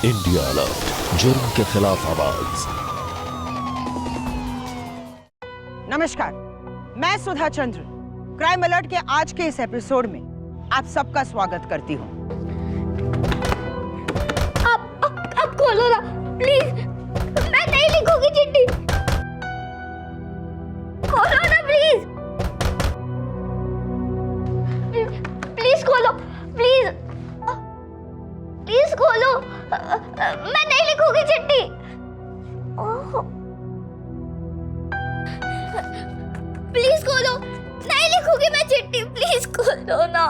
India alert, जुर्म के खिलाफ आवाज। नमस्कार, मैं सुधा चंद्र क्राइम अलर्ट के आज के इस एपिसोड में आप सबका स्वागत करती हूँ। आप खोलो ना प्लीज, मैं नहीं लिखूंगी चिट्ठी। खोलो ना प्लीज, प्लीज खोलो, प्लीज प्लीज खोलो, मैं नहीं लिखूंगी चिट्ठी। प्लीज खोलो, नहीं लिखूंगी मैं चिट्ठी, प्लीज खोलो ना।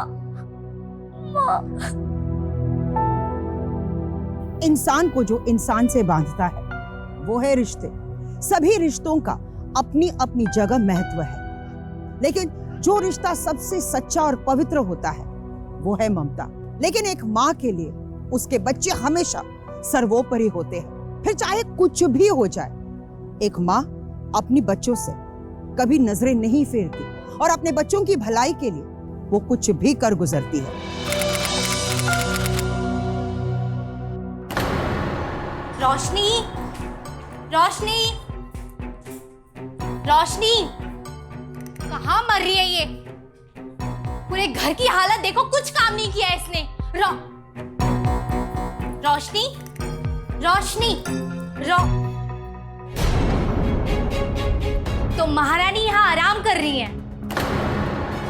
इंसान को जो इंसान से बांधता है वो है रिश्ते। सभी रिश्तों का अपनी अपनी जगह महत्व है, लेकिन जो रिश्ता सबसे सच्चा और पवित्र होता है वो है ममता। लेकिन एक माँ के लिए उसके बच्चे हमेशा सर्वोपरि होते हैं, फिर चाहे कुछ भी हो जाए। एक माँ अपनी बच्चों से कभी नजरें नहीं फेरती और अपने बच्चों की भलाई के लिए वो कुछ भी कर गुजरती है। रोशनी, रोशनी, रोशनी, कहाँ मर रही है ये? पूरे घर की हालत देखो, कुछ काम नहीं किया इसने। रोशनी, रोशनी, तो महारानी यहाँ आराम कर रही है,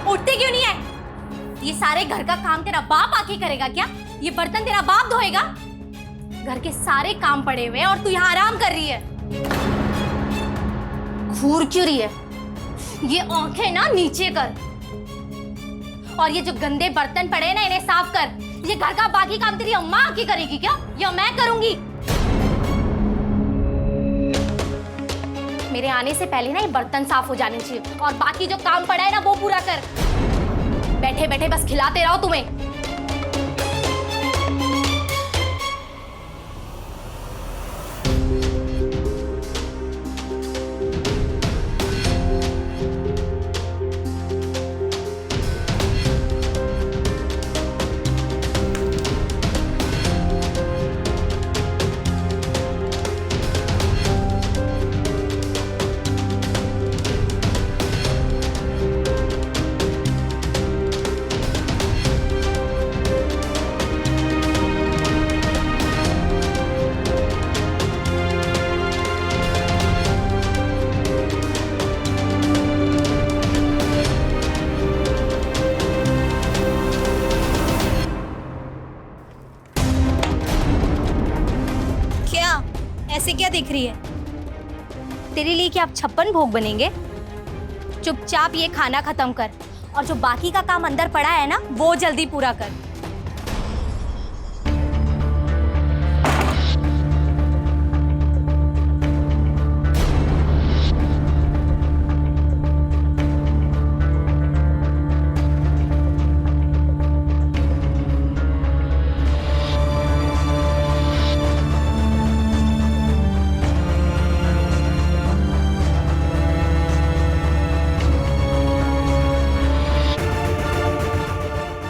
उठते क्यों नहीं है? ये सारे घर का काम तेरा बाप आके करेगा क्या? ये बर्तन तेरा बाप धोएगा? घर के सारे काम पड़े हुए हैं और तू यहाँ आराम कर रही है। घूर क्यों रही है? ये आंखें ना नीचे कर, और ये जो गंदे बर्तन पड़े हैं ना, इन्हें साफ कर। ये घर का बाकी काम तेरी अम्मा आके करेगी क्या, या मैं करूंगी? मेरे आने से पहले ना ये बर्तन साफ हो जाने चाहिए, और बाकी जो काम पड़ा है ना वो पूरा कर। बैठे बैठे बस खिलाते रहो तुम्हें। ऐसे क्या दिख रही है? तेरे लिए क्या अब 56 भोग बनेंगे? चुपचाप ये खाना खत्म कर, और जो बाकी का काम अंदर पड़ा है ना वो जल्दी पूरा कर।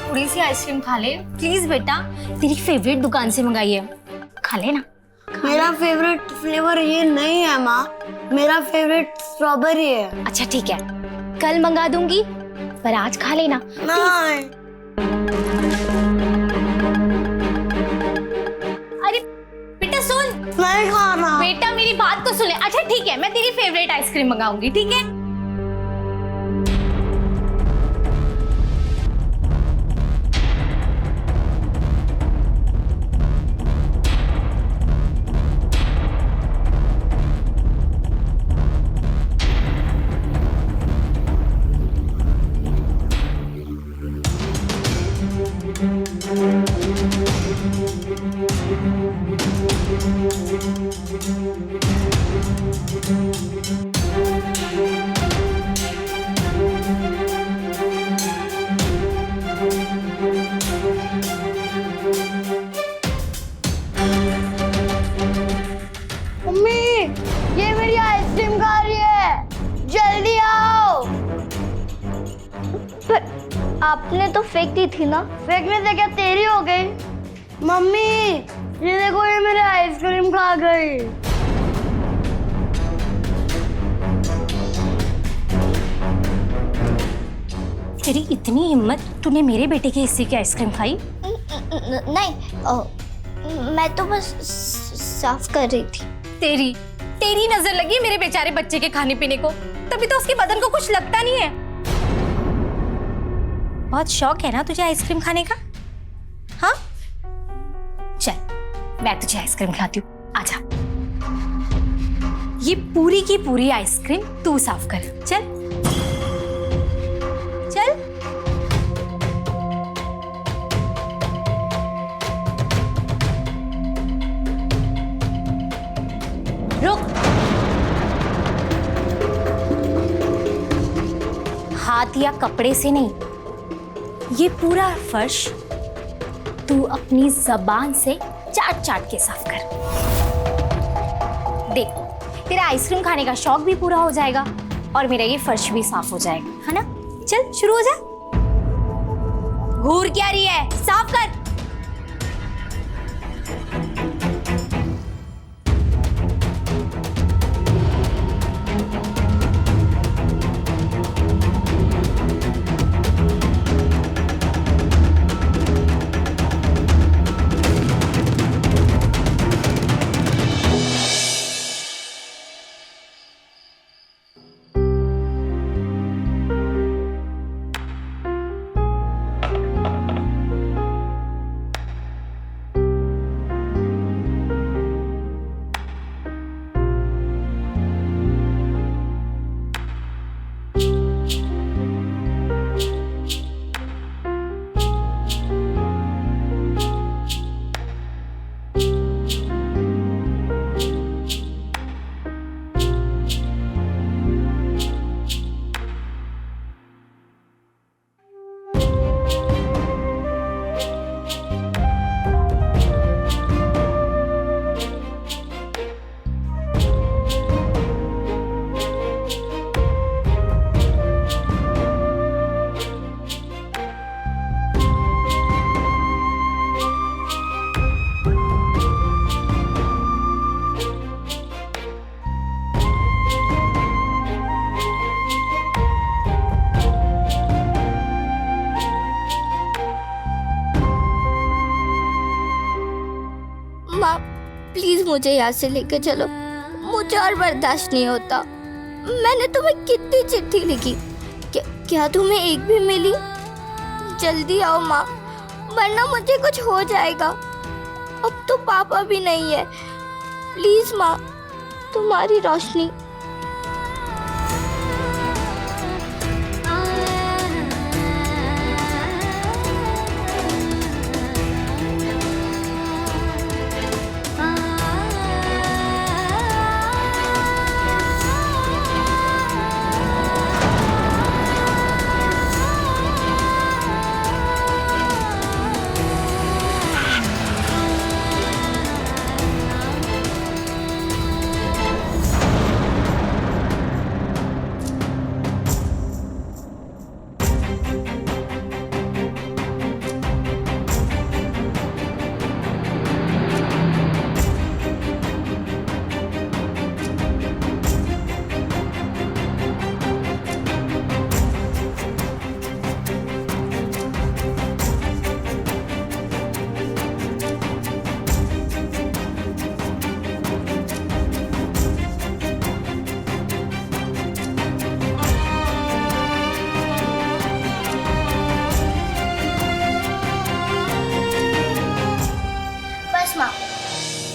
थोड़ी सी आइसक्रीम खा ले प्लीज बेटा, तेरी फेवरेट दुकान से मंगाई है, खा ले ना। मेरा फेवरेट फ्लेवर ये नहीं है माँ, मेरा फेवरेट स्ट्रॉबेरी है। अच्छा ठीक है, कल मंगा दूंगी, पर आज खा लेना। नहीं। अरे बेटा सुन, नहीं खाना। बेटा मेरी बात तो सुन ले। अच्छा ठीक है, मैं तेरी फेवरेट आइसक्रीम मंगाऊंगी, ठीक है? आपने तो फेंक दी थी ना। फेंकने से क्या तेरी हो गई? मम्मी ये देखो, ये आ गई। तेरी इतनी हिम्मत, तूने मेरे बेटे के हिस्से की आइसक्रीम खाई? नहीं, मैं तो बस साफ कर रही थी। तेरी तेरी नजर लगी मेरे बेचारे बच्चे के खाने पीने को, तभी तो उसके बदन को कुछ लगता नहीं है। बहुत शौक है ना तुझे आइसक्रीम खाने का? हाँ, चल मैं तुझे आइसक्रीम खिलाती हूँ, आजा। ये पूरी की पूरी आइसक्रीम तू साफ कर, चल चल। रुक, हाथ या कपड़े से नहीं, ये पूरा फर्श तू अपनी जबान से चाट चाट के साफ कर। देख, तेरा आइसक्रीम खाने का शौक भी पूरा हो जाएगा और मेरा ये फर्श भी साफ हो जाएगा, है ना? चल शुरू हो जा। घूर क्या रही है, साफ कर। माँ प्लीज मुझे यहाँ से लेके चलो, मुझे और बर्दाश्त नहीं होता। मैंने तुम्हें कितनी चिट्ठी लिखी, क्या तुम्हें एक भी मिली? जल्दी आओ माँ, वरना मुझे कुछ हो जाएगा। अब तो पापा भी नहीं है। प्लीज माँ, तुम्हारी रोशनी।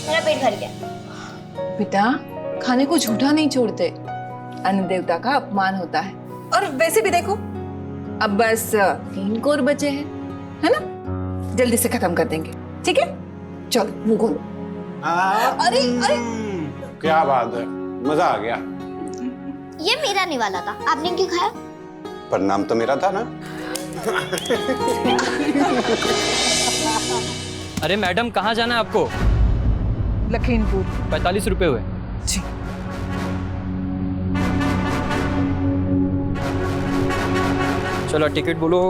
मेरा पेट भर गया। बेटा, खाने को झूठा नहीं छोड़ते, अन्न देवता का अपमान होता है। और वैसे भी देखो, अब बस 3 कोर बचे हैं, है ना? जल्दी से खत्म कर देंगे, ठीक है? चलो मुंह खोलो। अरे अरे, क्या बात है, मजा आ गया। ये मेरा नहीं वाला था, आपने क्यों खाया? पर नाम तो मेरा था ना। अरे मैडम, कहाँ जाना है आपको? लखीमपुर। 45 रुपए हुए। जी। चलो टिकट बोलो।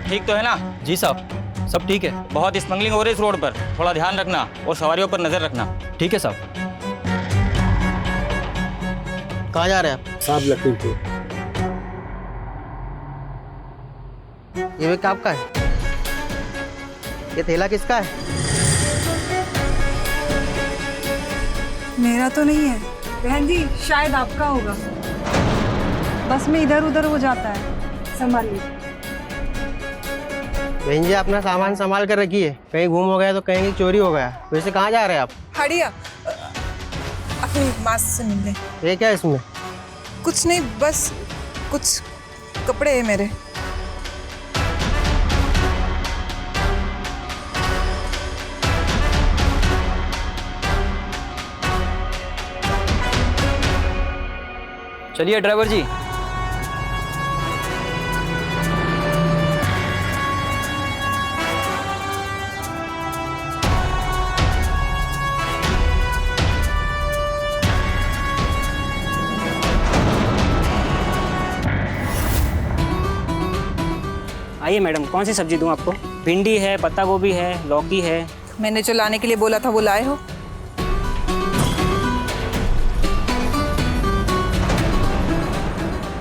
ठीक तो है ना? जी साहब, सब ठीक है। बहुत स्मगलिंग हो रही है इस रोड पर, थोड़ा ध्यान रखना और सवारियों पर नजर रखना। ठीक है साहब। कहाँ जा रहे हैं आप? साहब लखीमपुर। ये बैग आपका है? ये थैला किसका है? मेरा तो नहीं है बहन जी, शायद आपका होगा। बस में इधर उधर हो जाता है, संभालिए। बहन जी अपना सामान संभाल कर रखिए, कहीं गुम हो गया तो कहेंगे चोरी हो गया। वैसे कहाँ जा रहे हैं आप? हाड़िया, अपनी माँ से मिलने। ये क्या है इसमें? कुछ नहीं, बस कुछ कपड़े हैं मेरे। चलिए ड्राइवर जी। आइए मैडम, कौन सी सब्जी दूं आपको? भिंडी है, पत्ता गोभी है, लौकी है। मैंने जो लाने के लिए बोला था वो लाए हो?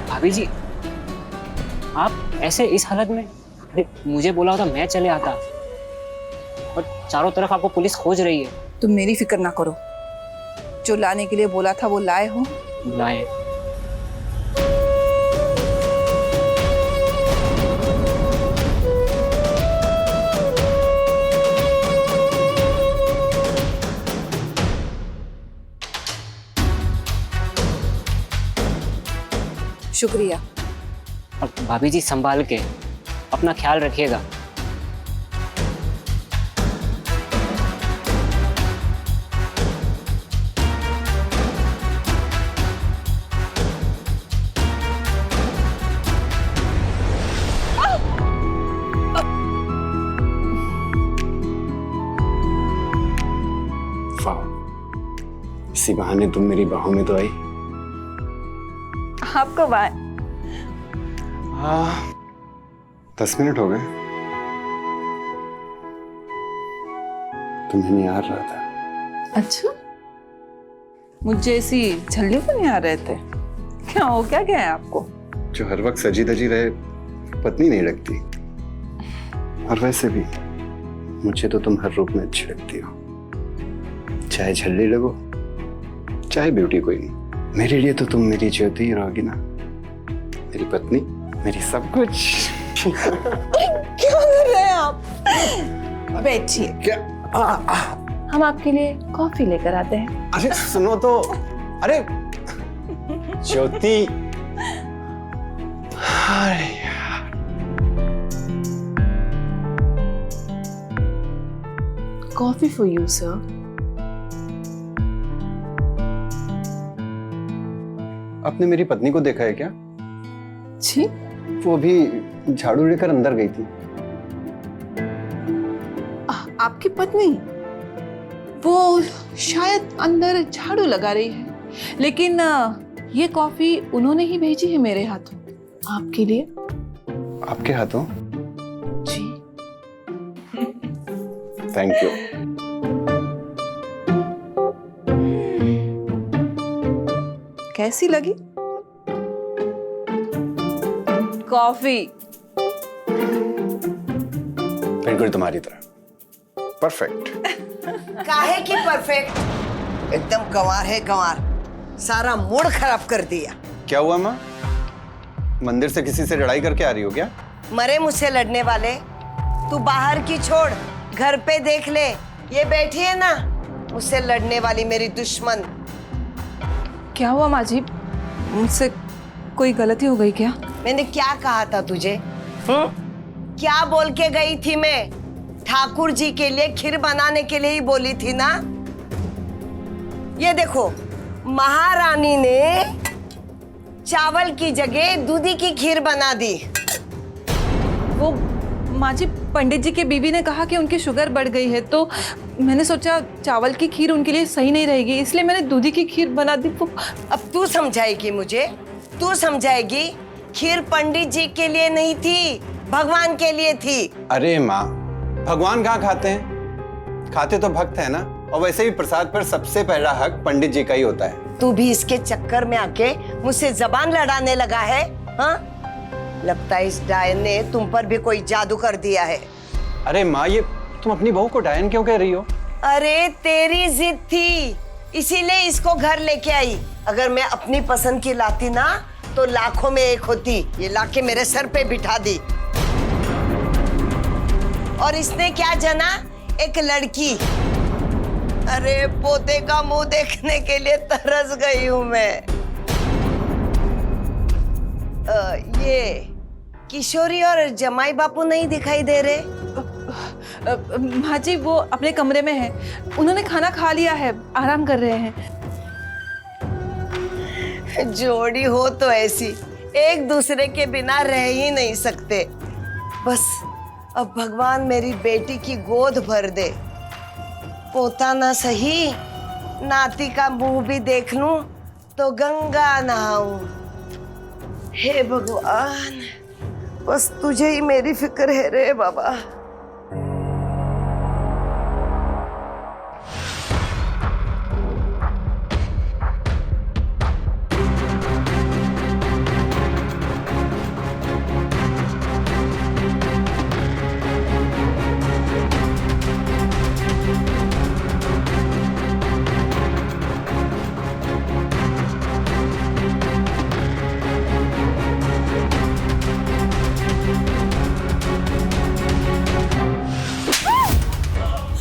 भाभी जी, आप ऐसे इस हालत में? अरे मुझे बोला होता मैं चले आता, और चारों तरफ आपको पुलिस खोज रही है। तुम मेरी फिक्र ना करो, जो लाने के लिए बोला था वो लाए हो? लाए। शुक्रिया। अब भाभी जी संभाल के अपना ख्याल रखिएगा। वाह, इसी बहाने तुम मेरी बाहों में तो आई। आपको बाय। 10 मिनट हो गए, तुम्हें नहीं आ रहा था। अच्छा, मुझे ऐसी झल्ली को नहीं आ रहे थे क्या? हो क्या गया है आपको? जो हर वक्त सजी धजी रहे पत्नी नहीं लगती। और वैसे भी मुझे तो तुम हर रूप में अच्छी लगती हो, चाहे झल्ली लगो चाहे ब्यूटी कोई नहीं। मेरे लिए तो तुम मेरी ज्योति ही रहोगी ना, मेरी पत्नी, मेरी सब कुछ। क्या कर रहे हैं आप? बैठिए, क्या? हम आपके लिए कॉफी लेकर आते हैं। अरे सुनो तो, अरे ज्योति। अरे यार, कॉफी फॉर यू सर। आपने मेरी पत्नी को देखा है क्या? जी, वो अभी झाड़ू लेकर अंदर गई थी। आपकी पत्नी? वो शायद अंदर झाड़ू लगा रही है, लेकिन ये कॉफी उन्होंने ही भेजी है मेरे हाथों, आपके लिए। आपके हाथों? जी। Thank you. कैसी लगी कॉफी? बिल्कुल तुम्हारी तरह परफेक्ट। काहे की परफेक्ट? एकदम गंवार है, गंवार। सारा मूड खराब कर दिया। क्या हुआ माँ? मंदिर से किसी से लड़ाई करके आ रही हो क्या? मरे मुझसे लड़ने वाले, तू बाहर की छोड़, घर पे देख ले, ये बैठी है ना मुझसे लड़ने वाली मेरी दुश्मन। क्या हुआ माँ जी, मुझसे कोई गलती हो गई क्या? मैंने क्या कहा था तुझे? क्या बोल के गई थी मैं? ठाकुर जी के लिए खीर बनाने के लिए ही बोली थी ना। ये देखो, महारानी ने चावल की जगह दूधी की खीर बना दी। वो माँ जी, पंडित जी के बीवी ने कहा कि उनकी शुगर बढ़ गई है, तो मैंने सोचा चावल की खीर उनके लिए सही नहीं रहेगी, इसलिए मैंने दूधी की खीर बना दी। अब तू समझाएगी मुझे? तू समझाएगी? खीर पंडित जी के लिए नहीं थी, भगवान के लिए थी। अरे माँ, भगवान कहाँ खाते हैं? खाते तो भक्त है ना। और वैसे भी प्रसाद पर सबसे पहला हक पंडित जी का ही होता है। तू भी इसके चक्कर में आके मुझसे जबान लड़ाने लगा है, हाँ? लगता है इस डायन ने तुम पर भी कोई जादू कर दिया है। अरे माँ, ये तुम अपनी बहू को डायन क्यों कह रही हो? अरे तेरी जिद थी, इसीलिए इसको घर लेके आई। अगर मैं अपनी पसंद की लाती ना तो लाखों में एक होती। ये लाके मेरे सर पे बिठा दी। और इसने क्या जना? एक लड़की। अरे पोते का मुंह देखने के लिए तरस गई हूं मैं। ये किशोरी और जमाई बापू नहीं दिखाई दे रहे? माँ जी वो अपने कमरे में है, उन्होंने खाना खा लिया है, आराम कर रहे हैं। जोड़ी हो तो ऐसी, एक दूसरे के बिना रह ही नहीं सकते। बस अब भगवान मेरी बेटी की गोद भर दे। पोता ना सही, नाती का मुंह भी देख लूं तो गंगा नहाऊं। हे भगवान, बस तुझे ही मेरी फिक्र है रे बाबा।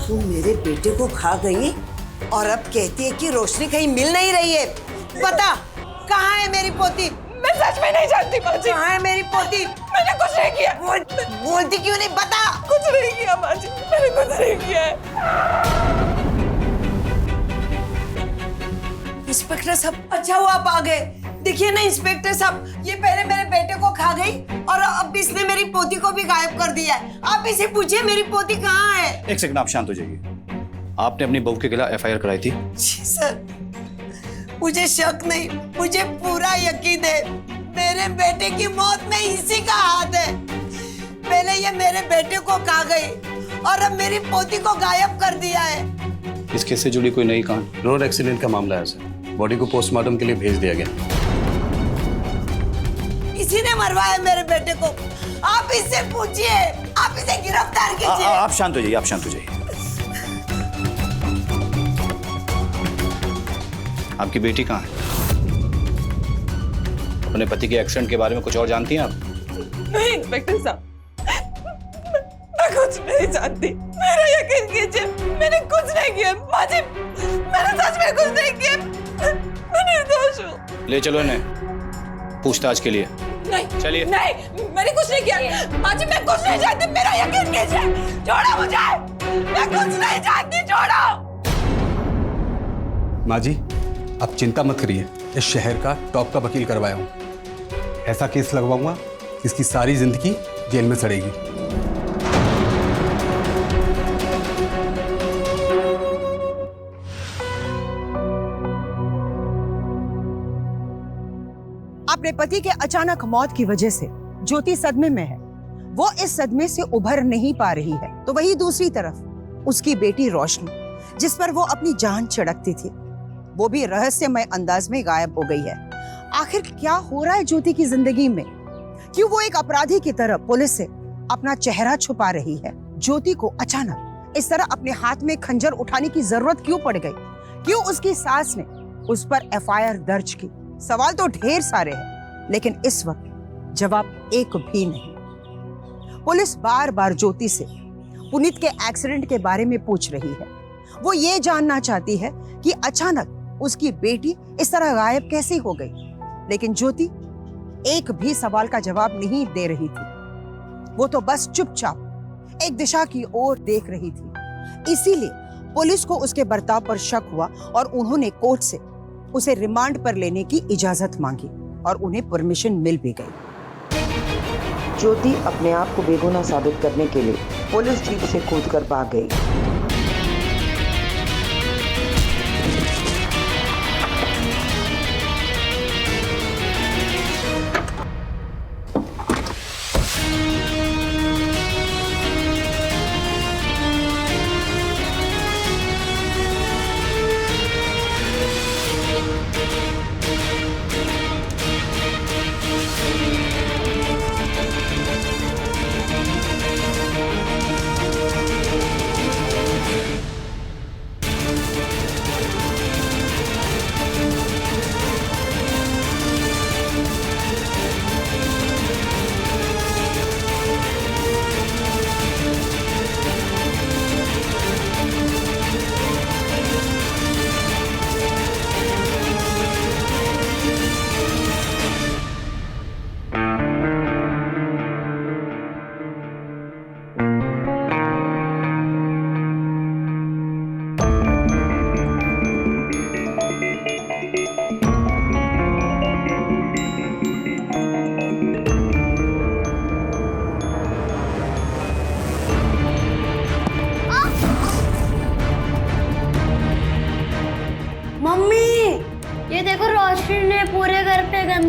तू मेरे बेटे को खा गई और अब कहती है कि रोशनी कहीं मिल नहीं रही है। बता, कहाँ है मेरी पोती? मैं सच में नहीं जानती माँ जी। कहाँ है मेरी पोती? मैंने कुछ नहीं किया। बोलती क्यों नहीं? बता। कुछ नहीं किया माँ जी, मैंने कुछ नहीं किया है। इंस्पेक्टर साहब, अच्छा हुआ आप आ गए। देखिए ना इंस्पेक्टर साहब, ये पहले मेरे बेटे को खा गई और अब इसने मेरी पोती को भी गायब कर दिया है। आप इसे पूछिए मेरी पोती कहाँ है। एक सेकंड, आप शांत हो जाइए। आपने अपनी बहू के खिलाफ FIR कराई थी? जी सर, मुझे शक नहीं, मुझे पूरा यकीन है। मेरे बेटे की मौत में इसी का हाथ है। पहले ये मेरे बेटे को खा गई और अब मेरी पोती को गायब कर दिया है। इस केस से जुड़ी कोई नई कहानी? रोड एक्सीडेंट का मामला है सर। बॉडी को पोस्टमार्टम के लिए भेज दिया गया। इसी ने मरवाया मेरे बेटे को। आप इससे पूछिए, आप इसे गिरफ्तार कीजिए। आप शांत हो जाइए, आप शांत हो जाइए। आपकी बेटी कहाँ है? अपने पति के एक्सीडेंट के बारे में कुछ और जानती हैं आप? नहीं इंस्पेक्टर साहब, मैं कुछ नहीं जानती। मेरा यकीन कीजिए, मैंने कुछ नहीं किया। माँ जी, मैंने सच में कुछ नहीं किया। मैं निर्दोष हूँ। ले चलो इन्हें पूछताछ के लिए। नहीं चलिए। नहीं, मैंने कुछ नहीं किया। माँ जी मैं कुछ नहीं जानती, मेरा यकीन कीजिए। छोड़ो मुझे, मैं कुछ नहीं जानती, छोड़ो। माँ जी आप चिंता मत करिए, इस शहर का टॉप का वकील करवाया हूँ। ऐसा केस लगवाऊंगा इसकी सारी जिंदगी जेल में सड़ेगी। अपने पति के अचानक मौत की वजह से ज्योति सदमे में है। वो इस सदमे से उभर नहीं पा रही है। तो वही दूसरी तरफ उसकी बेटी रोशनी, जिस पर वो अपनी जान छिड़कती थी, वो भी रहस्यमय अंदाज में गायब हो गई है। आखिर क्या हो रहा है ज्योति की जिंदगी में? क्यों वो एक अपराधी की तरह पुलिस से अपना चेहरा छुपा रही है? ज्योति को अचानक इस तरह अपने हाथ में खंजर उठाने की जरूरत क्यों पड़ गई? क्यों उसकी सास ने उस पर FIR दर्ज की? सवाल तो ढेर सारे हैं, लेकिन इस वक्त जवाब एक भी नहीं। पुलिस बार बार ज्योति से पुनीत के एक्सीडेंट के बारे में पूछ रही है। वो ये जानना चाहती है कि अचानक उसकी बेटी इस तरह गायब कैसे हो गई, लेकिन ज्योति एक भी सवाल का जवाब नहीं दे रही थी। वो तो बस चुपचाप एक दिशा की ओर देख रही थी। इसीलिए पुलिस को उसके बर्ताव पर शक हुआ और उन्होंने कोर्ट से उसे रिमांड पर लेने की इजाजत मांगी और उन्हें परमिशन मिल भी गई। ज्योति अपने आप को बेगुनाह साबित करने के लिए पुलिस जीप से कूदकर भाग गई।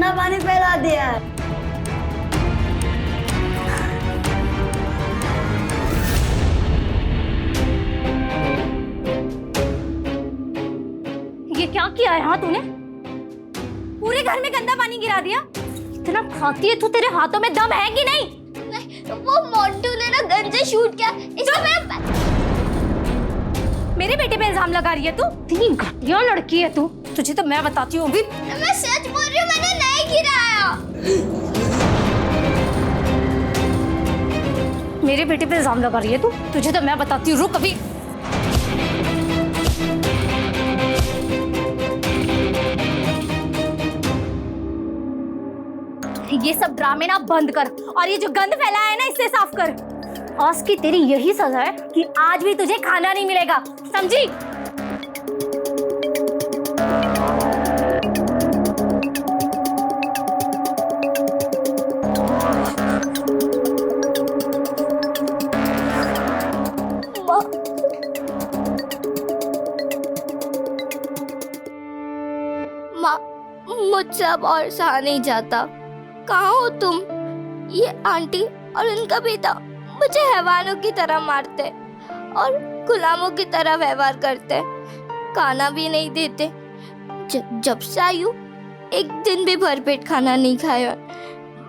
गंदा पानी फैला दिया है। ये क्या किया है हाँ तूने? पूरे घर में गंदा पानी गिरा दिया। इतना खाती है तू, तेरे हाथों में दम है कि नहीं? वो मोंटू ने ना गन से शूट किया, इसलिए मेरे बेटे पे इल्जाम लगा रही है तू? इतनी घटिया लड़की है तू। तुझे तो मैं बताती हूँ अभी। मैं सच बोल रही हूँ, मैंने नहीं गिराया। मेरे बेटे पे इल्जाम लगा रही है तू? तुझे तो मैं बताती हूँ, रुक अभी। ये सब ड्रामे ना बंद कर और ये जो गंद फैलाया है ना इससे साफ कर। आज की तेरी यही सजा है कि आज भी तुझे खाना नहीं मिलेगा, समझी? माँ, मुझसे अब और सहा नहीं जाता। कहाँ हो तुम? ये आंटी और उनका बेटा मुझे हैवानों की तरह मारते और गुलामों की तरह व्यवहार करते, खाना भी नहीं देते। जब से आई हूँ एक दिन भी भरपेट खाना नहीं खाया,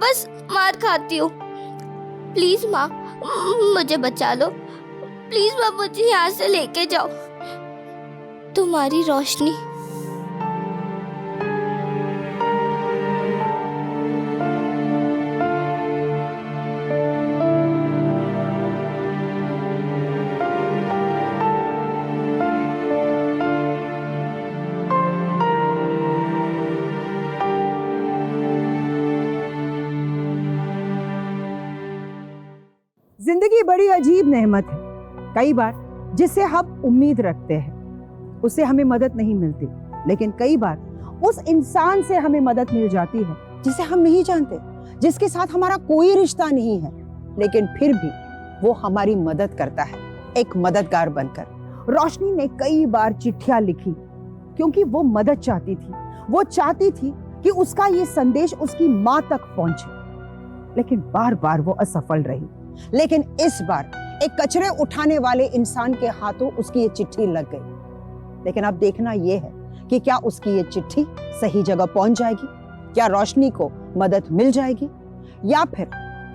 बस मार खाती हूँ। प्लीज माँ, मुझे बचा लो प्लीज माँ, मुझे यहाँ से लेके जाओ। तुम्हारी रोशनी। जिंदगी बड़ी अजीब नेमत है। कई बार जिससे हम उम्मीद रखते हैं उससे हमें मदद नहीं मिलती, लेकिन कई बार उस इंसान से हमें मदद मिल जाती है जिसे हम नहीं जानते, जिसके साथ हमारा कोई रिश्ता नहीं है, लेकिन फिर भी वो हमारी मदद करता है एक मददगार बनकर। रोशनी ने कई बार चिट्ठियां लिखी क्योंकि वो मदद चाहती थी। वो चाहती थी कि उसका ये संदेश उसकी माँ तक पहुंचे, लेकिन बार बार वो असफल रही। लेकिन इस बार एक कचरे उठाने वाले इंसान के हाथों उसकी ये चिट्ठी लग गई। लेकिन अब देखना यह है कि क्या उसकी ये चिट्ठी सही जगह पहुंच जाएगी, क्या रोशनी को मदद मिल जाएगी, या फिर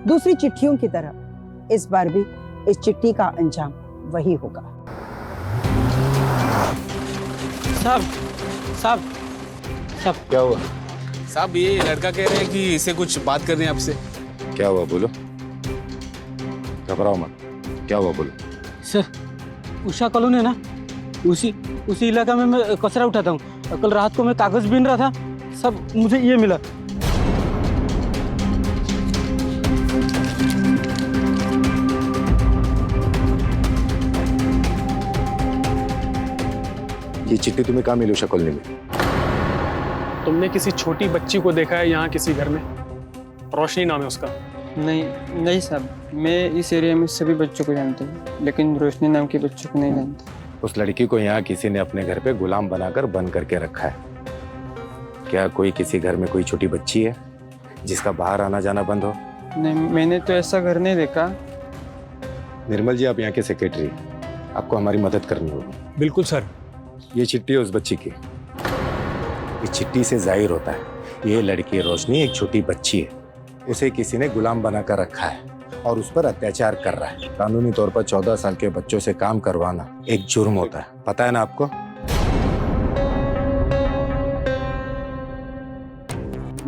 दूसरी चिट्ठियों की तरह इस बार भी इस चिट्ठी का अंजाम वही होगा। साहब साहब साहब क्या हुआ? साहब ये लड़का कह रहे हैं कि इसे कुछ बात करनी है आपसे। क्या हुआ बोलो, घबराओ मत। क्या हुआ बोलो। सर, उषा कॉलोनी है ना, उसी इलाका में मैं कचरा उठाता हूँ। कल रात को मैं कागज बीन रहा था, सब मुझे ये मिला। ये चिट्ठी तुम्हें कहाँ मिली उषा कॉलोनी में? तुमने किसी छोटी बच्ची को देखा है यहाँ किसी घर में? रोशनी नाम है उसका। नहीं साहब, मैं इस एरिया में सभी बच्चों को जानता हूँ, लेकिन रोशनी नाम के बच्चों को नहीं जानता। उस लड़की को यहाँ किसी ने अपने घर पे गुलाम बनाकर बंद करके रखा है। क्या कोई किसी घर में कोई छोटी बच्ची है जिसका बाहर आना जाना बंद हो? नहीं, मैंने तो ऐसा घर नहीं देखा। निर्मल जी, आप यहाँ के सेक्रेटरी, आपको हमारी मदद करनी होगी। बिल्कुल सर। ये चिट्ठी है उस बच्ची की। इस चिट्ठी से जाहिर होता है ये लड़की रोशनी एक छोटी बच्ची है, उसे किसी ने गुलाम बनाकर रखा है और उस पर अत्याचार कर रहा है। कानूनी तौर पर 14 साल के बच्चों से काम करवाना एक जुर्म होता है, पता है ना आपको?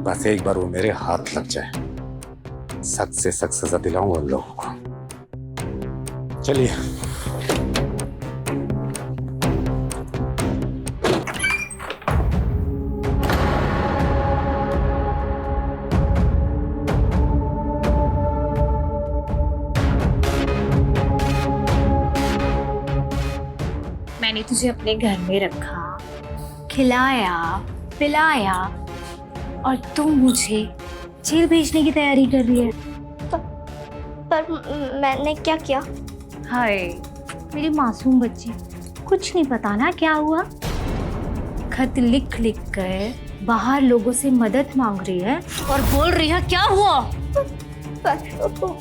बस एक बार वो मेरे हाथ लग जाए, सख्त से सख्त सजा दिलाऊंगा उन लोगों को। चलिए। मैंने तुझे अपने घर में रखा, खिलाया पिलाया, और तुम मुझे जेल भेजने की तैयारी कर रही है। पर मैंने क्या किया? हाय मेरी मासूम बच्ची, कुछ नहीं पता ना क्या हुआ। खत लिख लिख कर बाहर लोगों से मदद मांग रही है और बोल रही है क्या हुआ? पर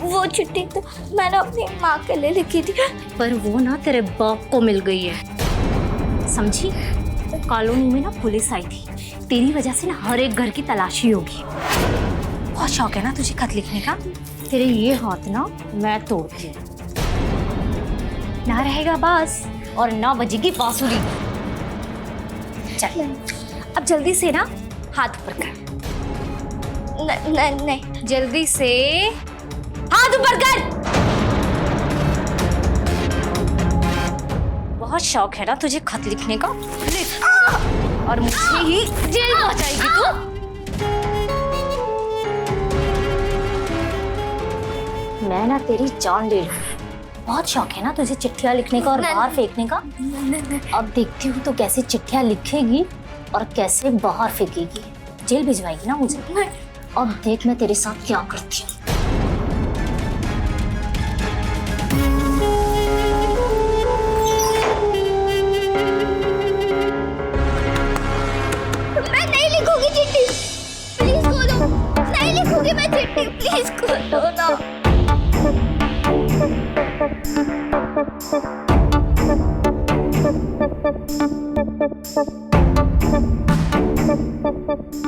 वो चिट्ठी तो मैंने अपनी माँ के लिए लिखी थी। पर वो ना तेरे बाप को मिल गई है, समझी? कॉलोनी में ना पुलिस आई थी, तेरी वजह से ना हर एक घर की तलाशी होगी। बहुत शौक है ना तुझे खत लिखने का? तेरे ये हाथ ना मैं तोड़ती हूँ, ना रहेगा बास और ना बजेगी बांसुरी। चल अब जल्दी से ना हाथ ऊपर कर। नहीं, जल्दी से हाथ ऊपर कर। बहुत शौक है ना तुझे खत लिखने का? लिख और मुझे ही जेल पहुंचाएगी तू। मैं ना तेरी जान ले लूं। बहुत शौक है ना तुझे चिट्ठियां लिखने का और बाहर फेंकने का? अब देखती हूँ तो कैसे चिट्ठियां लिखेगी और कैसे बाहर फेंकेगी। जेल भिजवाएगी ना मुझे। अब देख मैं तेरे साथ क्या करती हूँ। मैं नहीं लिखूंगी चिट्ठी, प्लीज खोलो। नहीं लिखूंगी मैं चिट्ठी, प्लीज खोलो ना।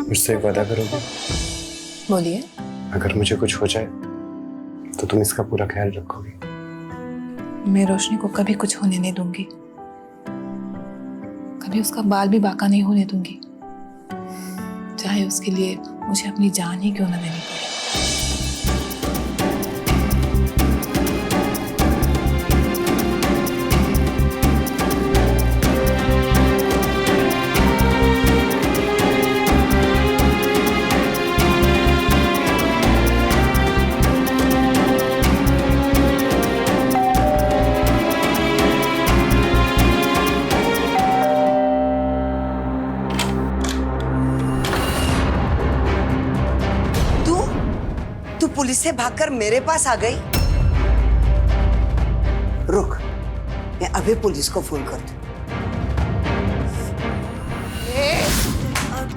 मुझसे एक वादा करोगे? बोलिए। अगर मुझे कुछ हो जाए तो तुम इसका पूरा ख्याल रखोगी? मैं रोशनी को कभी कुछ होने नहीं दूंगी, कभी उसका बाल भी बाका नहीं होने दूंगी, चाहे उसके लिए मुझे अपनी जान ही क्यों न देनी पड़े। पुलिस से भागकर मेरे पास आ गई। रुक, मैं अभी पुलिस को फोन कर दूं।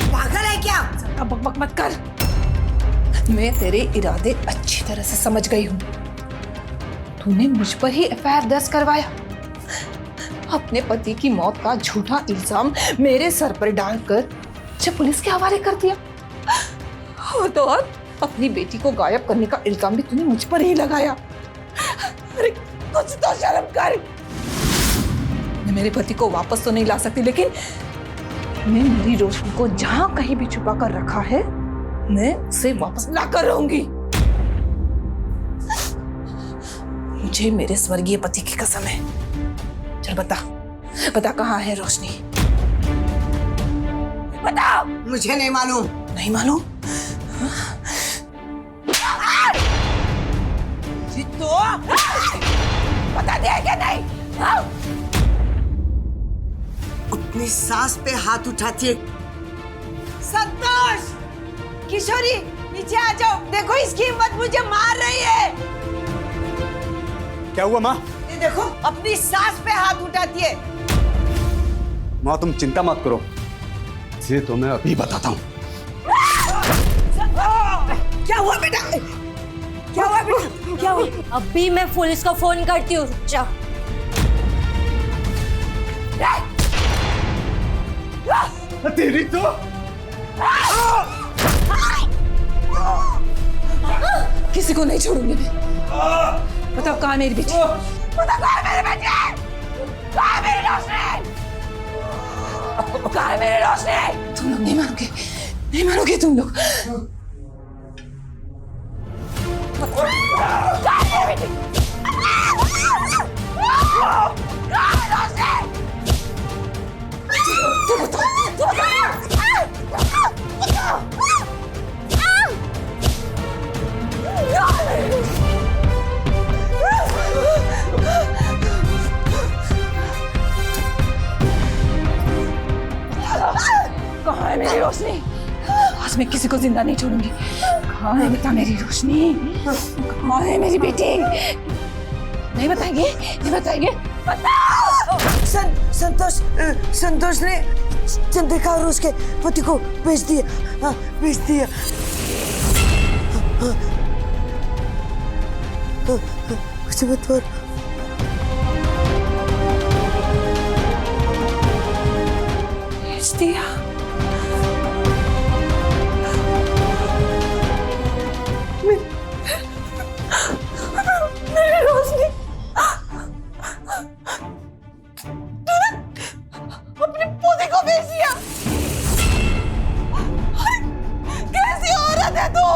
पागल है क्या? बकबक मत कर। मैं तेरे इरादे अच्छी तरह से समझ गई हूँ। तूने मुझ पर ही एफआईआर दर्ज करवाया, अपने पति की मौत का झूठा इल्जाम मेरे सर पर डालकर जब पुलिस के हवाले कर दिया, और तो और अपनी बेटी को गायब करने का इल्जाम भी तूने मुझ पर ही लगाया। अरे कुछ तो शर्म कर। मैं मेरे पति को वापस तो नहीं ला सकती, लेकिन मैं मेरी रोशनी को जहां कहीं भी छुपा कर रखा है, मैं उसे वापस ला कर रहूंगी। मुझे मेरे स्वर्गीय पति की कसम है। चल बता कहाँ है रोशनी? बताओ। मुझे नहीं मालूम। नहीं मालूम? तो बता दिया क्या? नहीं। अपनी सास पे हाथ उठाती है। संतोष, किशोरी नीचे आ जाओ। देखो इसकी हिम्मत मुझे मार रही है। क्या हुआ माँ? ये देखो अपनी सास पे हाथ उठाती है। माँ तुम चिंता मत करो, इसे तो मैं अभी बताता हूँ। क्या हुआ बेटा? क्या हुआ बेटा? क्या हुआ? अभी मैं पुलिस को फोन करती हूँ। जा। तेरी तो किसी को नहीं छोड़ूंगी मैं। बताओ कहाँ है मेरी बेटी? बताओ कहाँ है मेरी बेटी? कहाँ है मेरी रोशनी? कहाँ है मेरी रोशनी? तुम लोग नहीं मानोगे तुम लोग। कहाँ है मेरी बेटी? कहाँ है मेरी रोशनी? आज मैं किसी को जिंदा नहीं छोड़ूंगी। कहाँ है बेटा मेरी रोशनी? कहाँ है मेरी बेटी? नहीं बताएंगे? नहीं बताएंगे? बताओ! संतोष ने चंद्रिका और उसके पति को भेज दिया। हाँ, भेज दिया। मुझे मत मार। भेज दिया। मेरी रोशनी, तूने अपनी पोती को भेज दिया। कैसी औरत है तू?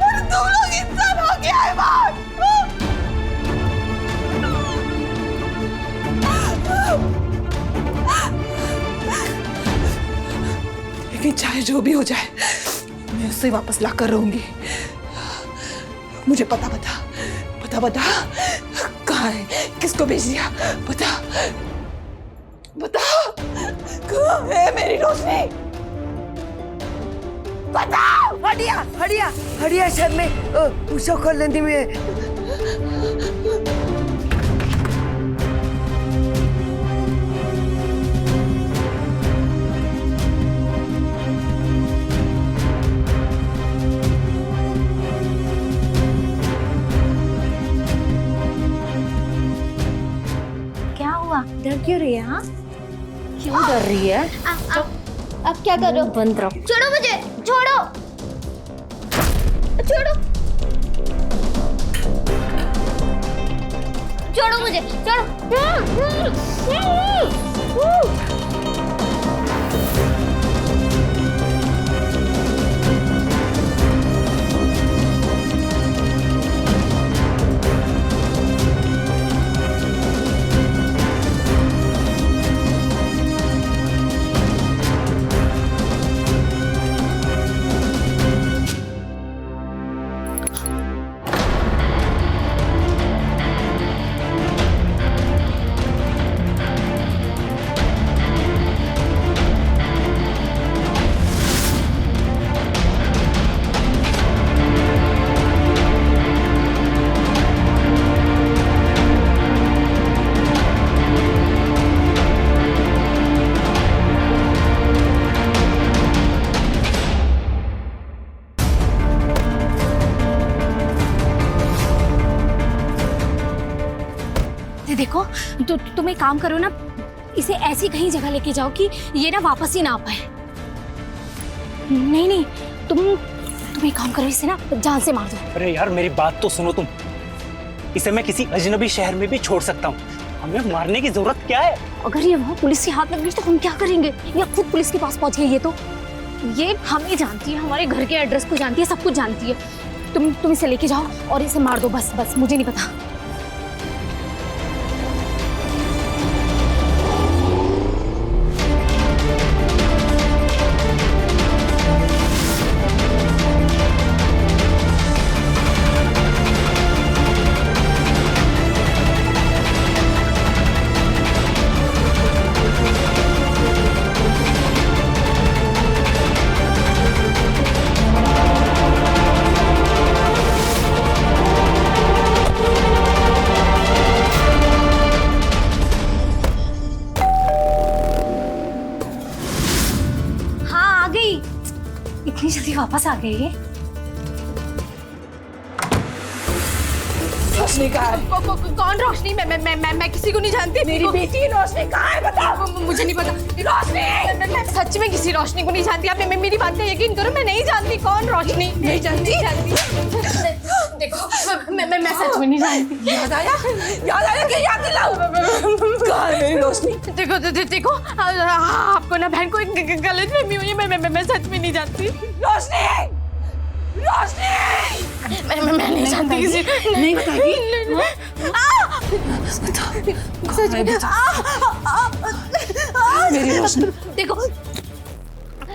और तुम लोग इंसान हो गया है बात। लेकिन चाहे जो भी हो जाए, मैं उससे वापस लाकर रहूंगी। मुझे पता कहाँ है, किसको भेज दिया, बता कहाँ है मेरी रोशनी, बता। हड़िया शहर में उषा कॉलोनी में। क्या हुआ? डर क्यों रही है? हाँ, क्यों डर रही है? अब क्या करो? बंद रहो। छोड़ो मुझे, छोड़ो मुझे, छोड़ो। देखो, तुम एक काम करो ना, इसे ऐसी कहीं जगह लेके जाओ कि ये ना वापस ही ना आ पाए। नहीं, तुम एक काम करो, इसे ना जान से मार दो। अरे यार मेरी बात तो सुनो तुम। इसे मैं किसी अजनबी शहर में भी छोड़ सकता हूँ, हमें मारने की जरूरत क्या है? अगर ये वहाँ पुलिस के हाथ लग गई तो हम क्या करेंगे? या खुद पुलिस के पास पहुंच गई। ये हमें जानती है, हमारे घर के एड्रेस को जानती है, सब कुछ जानती है। तुम इसे लेके जाओ और इसे मार दो, बस मुझे नहीं पता। इतनी जल्दी वापस आ गई है? रोशनी कहाँ है? कौन रोशनी? मैं किसी को नहीं जानती। मेरी बेटी रोशनी कहाँ है, बता। मुझे नहीं पता। रोशनी, मैं सच में किसी रोशनी को नहीं जानती। आप मेरी बात का यकीन करो, मैं नहीं जानती कौन रोशनी। नहीं जानती? देखो, मैं सच में नहीं जानती। याद आया कि याद दिलाऊं? कहाँ है मेरी रोशनी? देखो, आपको ना बहन को एक गलतफहमी हुई है। मैं सच में नहीं जानती। रोशनी, मैं नहीं जानती किसी। नहीं बताएगी? सच में मेरी रोशनी। देखो,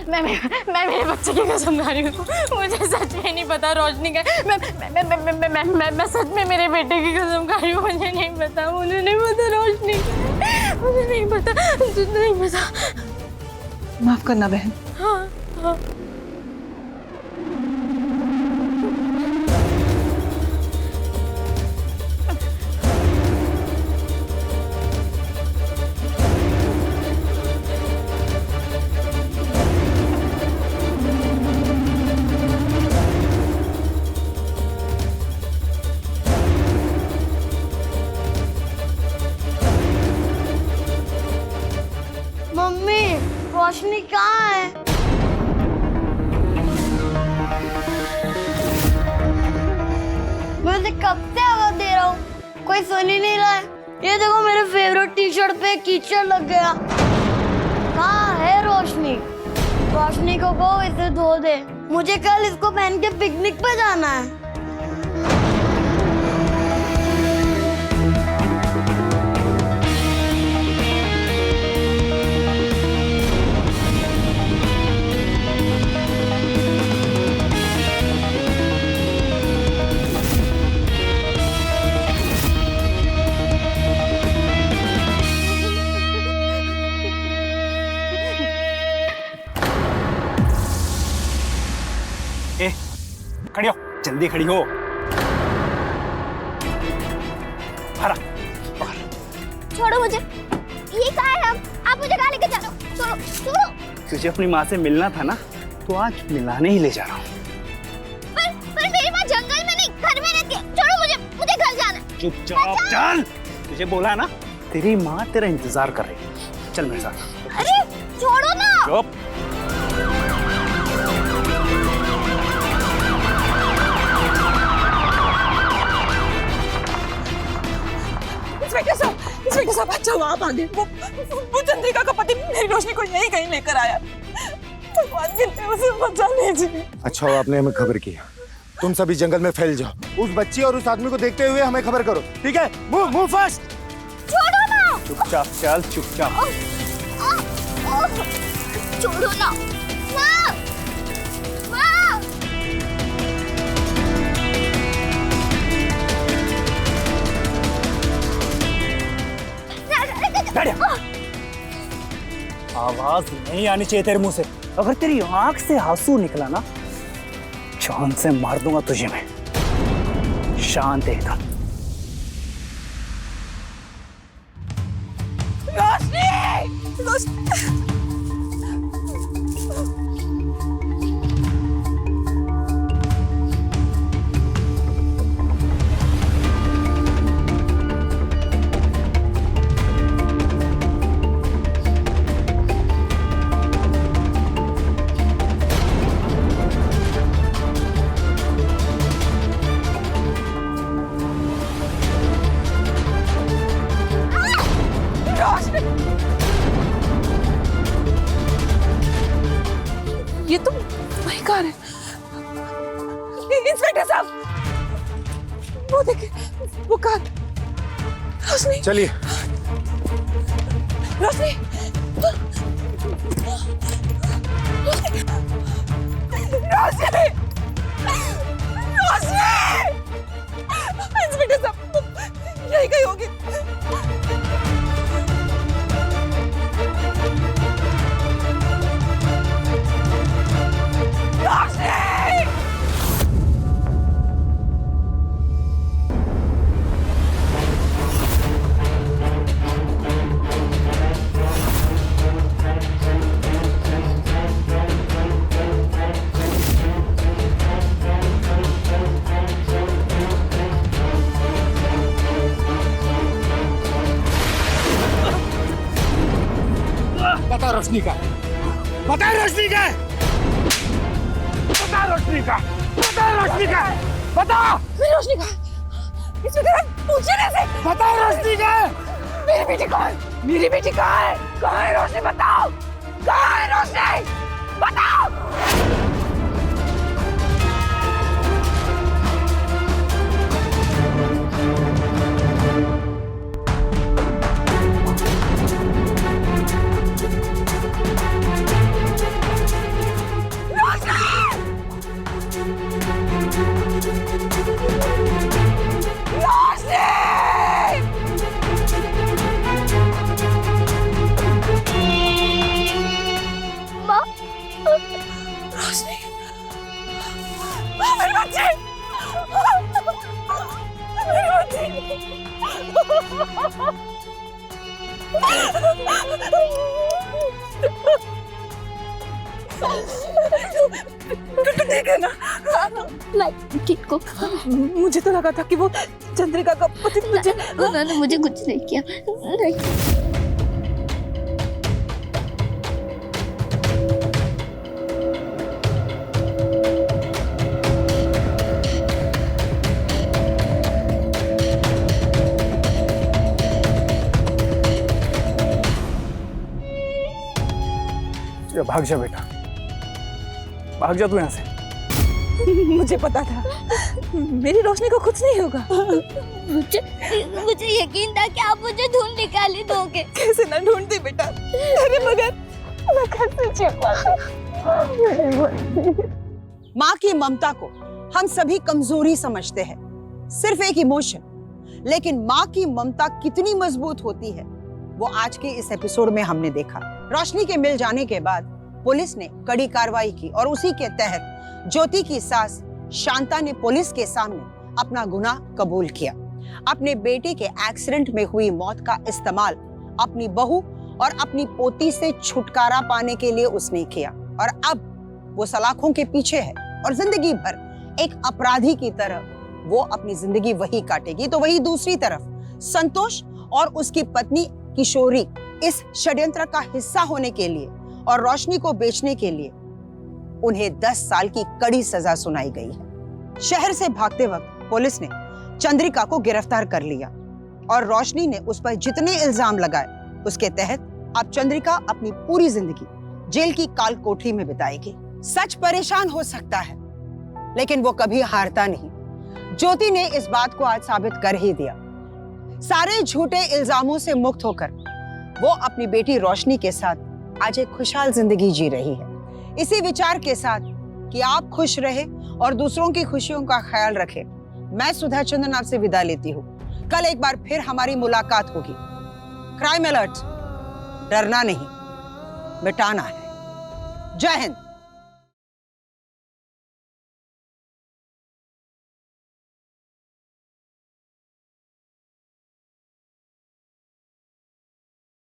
मैं मेरे बच्चे की कसम खा रही हूँ, मुझे सच में नहीं पता रोशनी का। मैं सच में मेरे बेटे की कसम खा रही हूँ, मुझे नहीं पता रोशनी का। मुझे नहीं पता, तुझे नहीं पता। माफ करना बहन। हाँ। रोशनी कहाँ है? मैं कब से आवाज दे रहा हूँ, कोई सुन ही नहीं रहा है। ये देखो मेरे फेवरेट टी शर्ट पे कीचड़ लग गया। कहाँ है रोशनी? रोशनी को कहो इसे धो दे, मुझे कल इसको पहन के पिकनिक पे जाना है। ए, खड़ी हो, जल्दी खड़ी हो। हरा, छोड़ो मुझे, ये कहाँ है? आप मुझे कहाँ लेके जा रहे हो? छोड़ो, छोड़ो। तुझे अपनी माँ से मिलना था ना, तो आज मिलाने ही ले जा रहा हूँ। पर मेरी माँ जंगल में नहीं, घर में रहती है। छोड़ो मुझे, मुझे घर जाना है। चुपचाप चल, तुझे बोला ना, तेरी माँ तेरा इंतजार कर रही है। चल मेरे साथ। अरे छोड़ो ना। चुप। इंस्पेक्टर साहब, अच्छा हुआ आप आ गए। वो चंद्रिका का पति मेरी रोशनी को यही कहीं लेकर आया। भगवान मिलते उसे बचा लीजिए। अच्छा हुआ आपने हमें खबर किया। तुम सभी जंगल में फैल जाओ, उस बच्ची और उस आदमी को देखते हुए हमें खबर करो, ठीक है? Move move fast. छोड़ो ना। चुपचाप चल, चुपचाप। छोड़ो ना। माँ, माँ। आवाज नहीं आनी चाहिए तेरे मुंह से। अगर तेरी आंख से आंसू निकला ना, जान से मार दूंगा तुझे मैं। शांत एकदम। ये तो वही कार है। इंस्पेक्टर साहब, वो देखिए, वो कार। रोशनी, चलिए। रोशनी, रोशनी, रोशनी, रोशनी। इंस्पेक्टर साहब, यही कहीं होगी। बता रोशनी का, बता रोशनी का, बता रोशनी का, बता रोशनी का, बता। मेरी रोशनी का, इसमें तेरा पूछे नहीं से। बता रोशनी का। मेरी बेटी कहाँ है? मेरी बेटी कहाँ है? कहाँ है रोशनी? बताओ, कहाँ है रोशनी? बताओ। ठीक है ना? मैं ठीक को। मुझे तो लगा था कि वो चंद्रिका का पति मुझे उन्होंने मुझे कुछ नहीं किया। नहीं। या भाग जा बेटा, भाग जा तू यहाँ से। मुझे पता था मेरी रोशनी को कुछ नहीं होगा। मुझे यकीन था कि आप मुझे ढूंढ निकाल ही दोगे। कैसे ना ढूंढती बेटा, अरे मगर मैं कैसे छिपाती। माँ की ममता को हम सभी कमजोरी समझते हैं, सिर्फ एक इमोशन, लेकिन माँ की ममता कितनी मजबूत होती है वो आज के इस एपिसोड में हमने देखा। रोशनी के मिल जाने के बाद पुलिस ने कड़ी कार्रवाई की और उसी के तहत ज्योति की सास शांता ने पुलिस के सामने अपना गुनाह कबूल किया। अपने बेटे के एक्सीडेंट में हुई मौत का इस्तेमाल अपनी बहू और अपनी पोती से छुटकारा पाने के लिए उसने किया और अब वो सलाखों के पीछे है और जिंदगी भर एक अपराधी की तरह वो अपनी जिंदगी वही काटेगी। तो वही दूसरी तरफ संतोष और उसकी पत्नी किशोरी इस षड्यंत्र का हिस्सा होने के लिए और रोशनी को बेचने के लिए उन्हें 10 साल की कड़ी सजा सुनाई गई है। शहर से भागते वक्त पुलिस ने चंद्रिका को गिरफ्तार कर लिया और रोशनी ने उस पर जितने इल्जाम लगाए उसके तहत अब चंद्रिका अपनी पूरी जिंदगी जेल की काल कोठरी में बिताएगी। सच परेशान हो सकता है लेकिन वो कभी हारता नहीं। ज्योति ने इस बात को आज साबित कर ही दिया। सारे झूठे इल्जामों से मुक्त होकर वो अपनी बेटी रोशनी के साथ आज एक खुशहाल जिंदगी जी रही है। इसी विचार के साथ कि आप खुश रहे और दूसरों की खुशियों का ख्याल रखें, मैं सुधा चंदन आपसे विदा लेती हूँ। कल एक बार फिर हमारी मुलाकात होगी। क्राइम अलर्ट, डरना नहीं मिटाना है। जय हिंद।